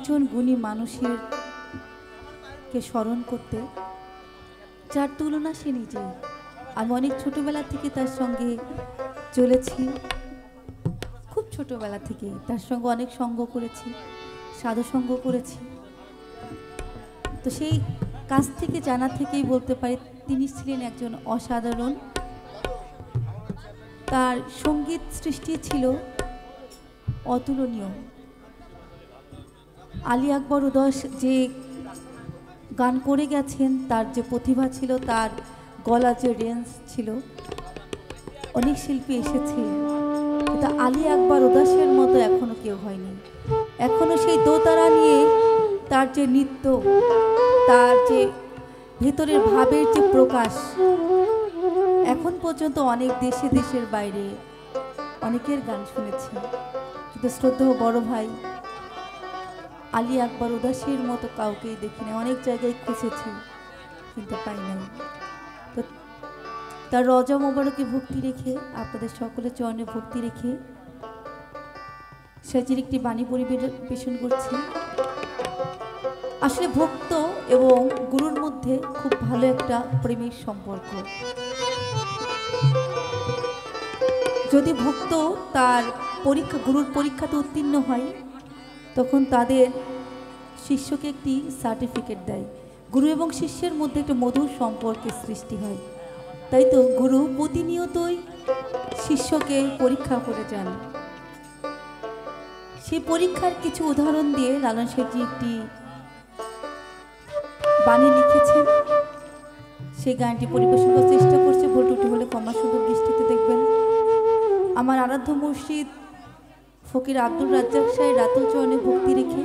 একজন গুণী মানুষের কে স্মরণ করতে, যার তুলনা সে নিজেই। আমি অনেক ছোটবেলা থেকে তার সঙ্গে চলেছি, খুব ছোটবেলা থেকে তার সঙ্গে অনেক সঙ্গ করেছি, সাধু সঙ্গ করেছি। তো সেই কাছ থেকে জানা থেকেই বলতে পারি তিনি ছিলেন একজন অসাধারণ। তার সঙ্গীত সৃষ্টি ছিল অতুলনীয়। আলী আকবর উদস যে গান করে গেছেন, তার যে প্রতিভা ছিল, তার গলা যে রেঞ্জ ছিল, অনেক শিল্পী এসেছে, কিন্তু আলী আকবর উদাসের মতো এখনো কেউ হয়নি। এখনো সেই দোতারা নিয়ে তার যে নৃত্য, তার যে ভেতরের ভাবের যে প্রকাশ, এখন পর্যন্ত অনেক দেশে দেশের বাইরে অনেকের গান শুনেছি, কিন্তু শ্রদ্ধেয় বড় ভাই আলী আকবর উদাসের মতো কাউকেই দেখিনি। অনেক জায়গায় খুঁজেছি কিন্তু পাই নাই। তো তার রজা মোবারকে ভক্তি রেখে, আপনাদের সকলের চরণে ভক্তি রেখে সাজির একটি বাণী পরিবেশন করছি। আসলে ভক্ত এবং গুরুর মধ্যে খুব ভালো একটা প্রেমের সম্পর্ক। যদি ভক্ত তার গুরুর পরীক্ষাতে উত্তীর্ণ হয়, তখন তাদের শিষ্যকে একটি সার্টিফিকেট দেয়। গুরু এবং শিষ্যের মধ্যে একটা মধুর সম্পর্কের সৃষ্টি হয়। তাই তো গুরু প্রতিনিয়তই শিষ্যকে পরীক্ষা করে যান। সেই পরীক্ষার কিছু উদাহরণ দিয়ে লালন শেঠজি একটি বাণী লিখেছেন। সেই গানটি পরিবেশন করার চেষ্টা করছে, ভুল ত্রুটি হলে ক্ষমা সুন্দর দৃষ্টিতে দেখবেন। আমার আরাধ্য মুর্শিদ ফকির আব্দুল রাজ্জাক সাহেব রাতুল চরণে ভক্তি রেখে,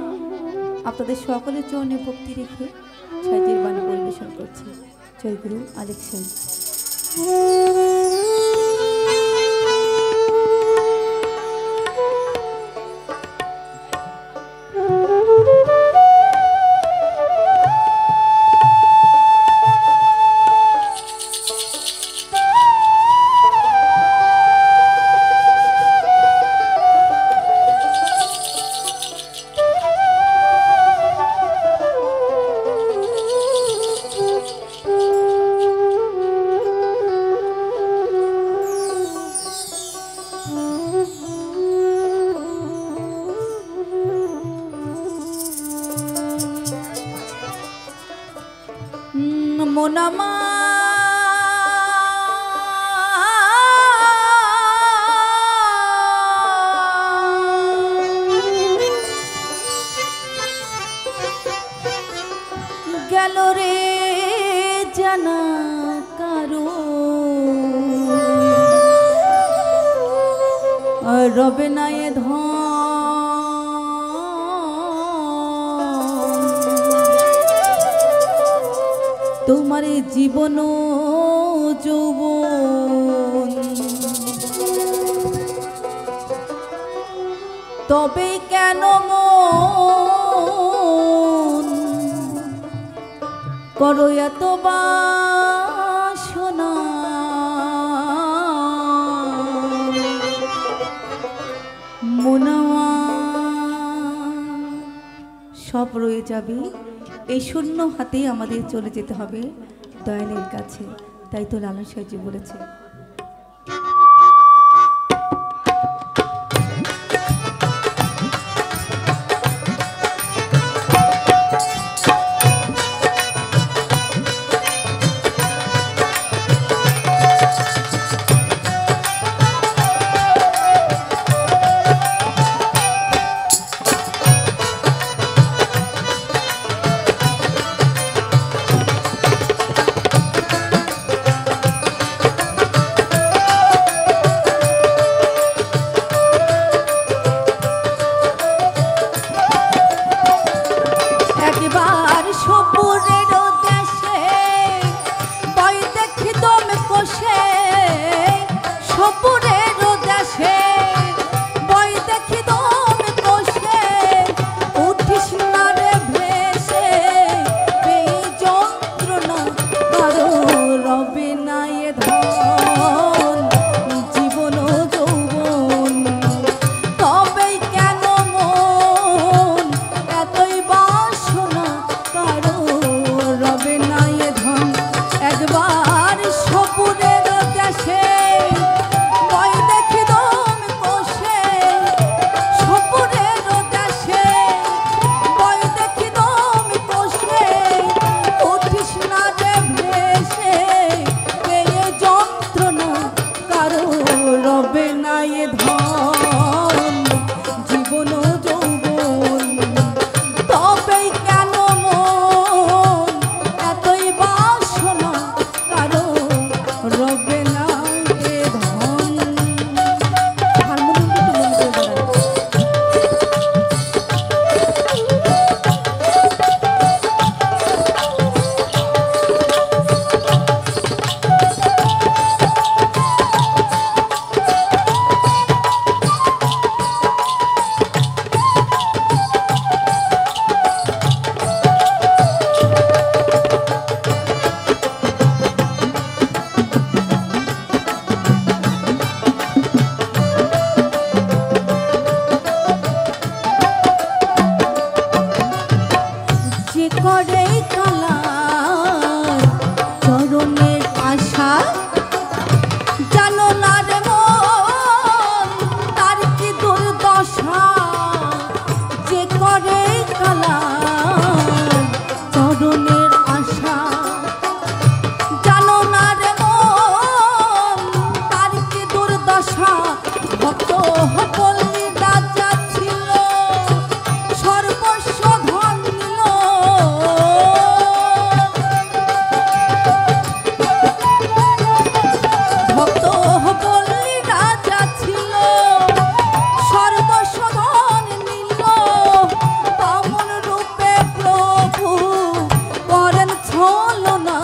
আপনাদের সকলের চরণে ভক্তি রেখে সাজির বাণী পরিবেশন করছি। জয় গুরু আলেক সাহেব। মোনামা গেল রে জানা কারো, রবে না এ ধন তোমার জীবন যৌবন, তবে কেন মন করো এত বাসনা, মোনাওয়া সব রয়ে যাবে। এই শূন্য হাতেই আমাদের চলে যেতে হবে দয়ালের কাছে। তাই তো লালন সাহেবজি বলেছে, করে কালার চরণের আশা জানো না রে মন তার কি দুর্দশা যে করে কালার চরণের আশা জানো না রে মন তার কি দুর্দশা ভক্ত বললি রাজা ছিল সর্বস্ব ধন নিল ভক্ত বললি রাজা ছিল সর্বস্ব ধন নিল বামন রূপে প্রভু করেন ছলনা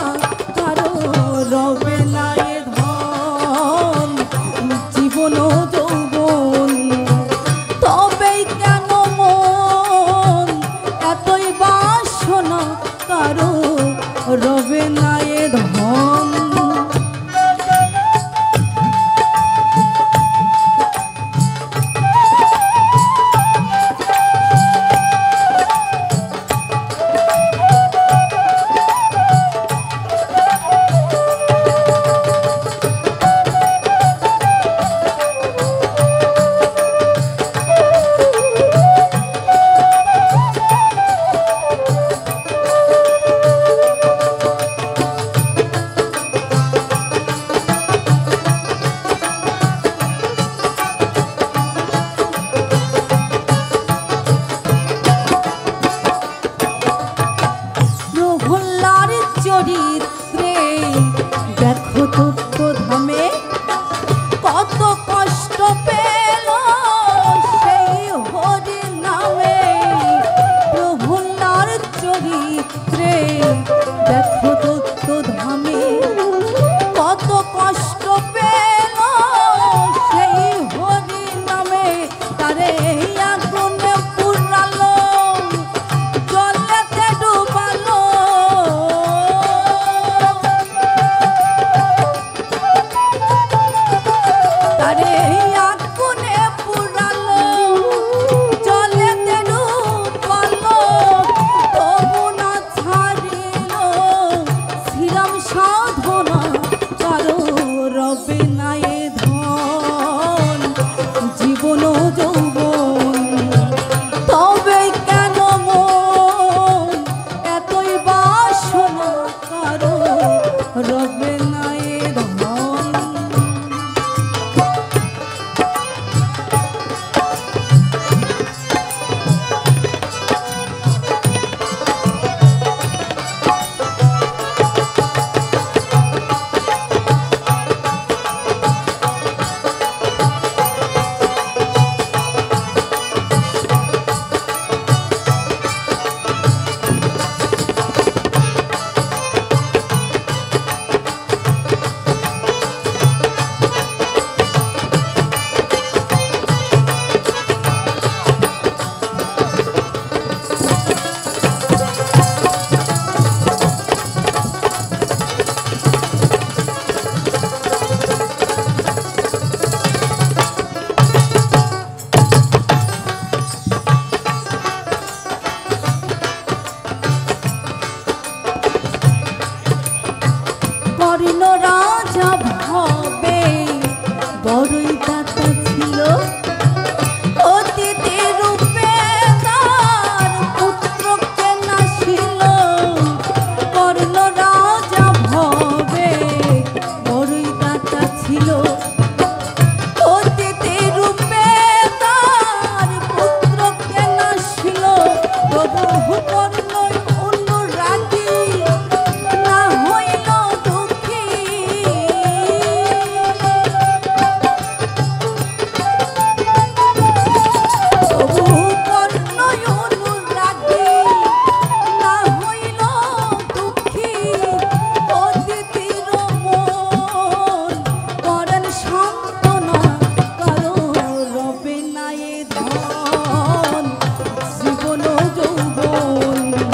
কারো রবে না এ ধন জীবন যৌবন তবেই কেন মন এতই বাসনা কারো রবে না এ ধন প্রহ্লার চরিত্রে দেখো তত্ত্ব ধামে কত কষ্ট পেল সেই হরি নামে প্রহ্লার চরিত্রে দেখো তত্ত্ব ধামে কত কষ্ট পেল সেই হরি নামে তারে আগুনে পুরালো জলেতে ডুবালো তারে আগুনে পুরালো জলেতে ডুবালো তবু না ছাড়িল শ্রীরাম সাধনা কারো রবে না এ ধন জীবন যৌবন তবে কেন মন এতই বাসনা কারো রবে না এ ধন কর্ণ রাজা ভাবে বড়ই দাতা ছিল অতিথি রূপে তার পুত্রকে নাশিল কর্ণ রাজা ভাবে বড়ই দাতা ছিল অতিথি রূপে তার পুত্রকে নাশিল প্রভু কর্ণ অনুরাগী না হইল দুঃখী জীবন যৌবন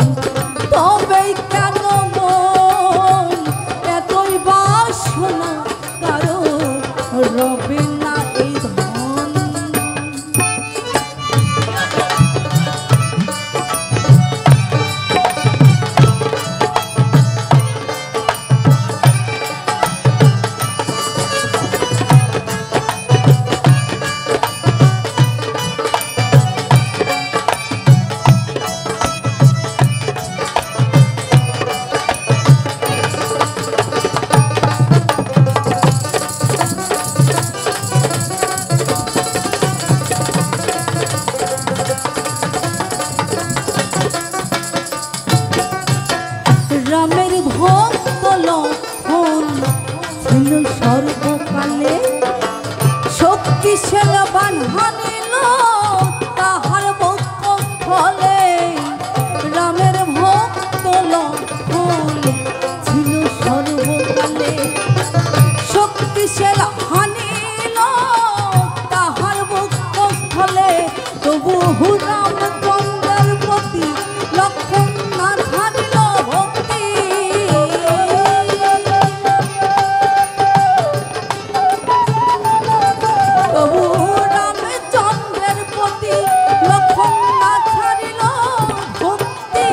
ছিল সর্বকালে শক্তিশাল বান হানিল তাহার বক্ষ ফলে রামের ভক্ত লক্ষণ ছিল সর্বকালে শক্তিশাল হানিল তাহার বক্ষ ফলে তবু রামচন্দ্রের প্রতি লক্ষণ না হানিল ভক্তি তবু রামচন্দ্রের প্রতি লক্ষণ না ছাড়িল ভক্তি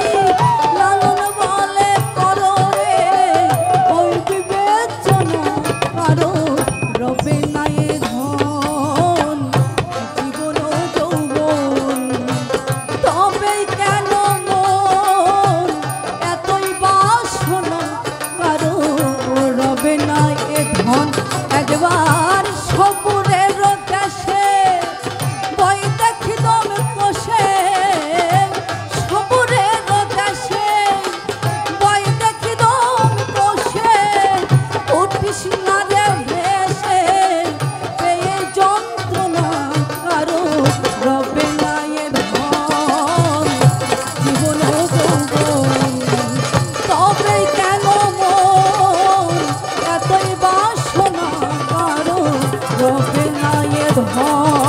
লালন বলে করো রে ওই বিবেচনা কারো রবে নাই ধন জীবন যৌবন তবে কেন মন এতই বাসনা কারো রবে নাই ধন একবার সপুরের দেশে বই দেখি দম কষে সপুরের দেশে বই দেখি দম কষে উঠিস না রে ভেসে পেয়ে যন্ত্রণা কারো রবে নাই ধন জীবন যৌবন তবে কেন মন এতই বাসনা কারো রবে নাই ধন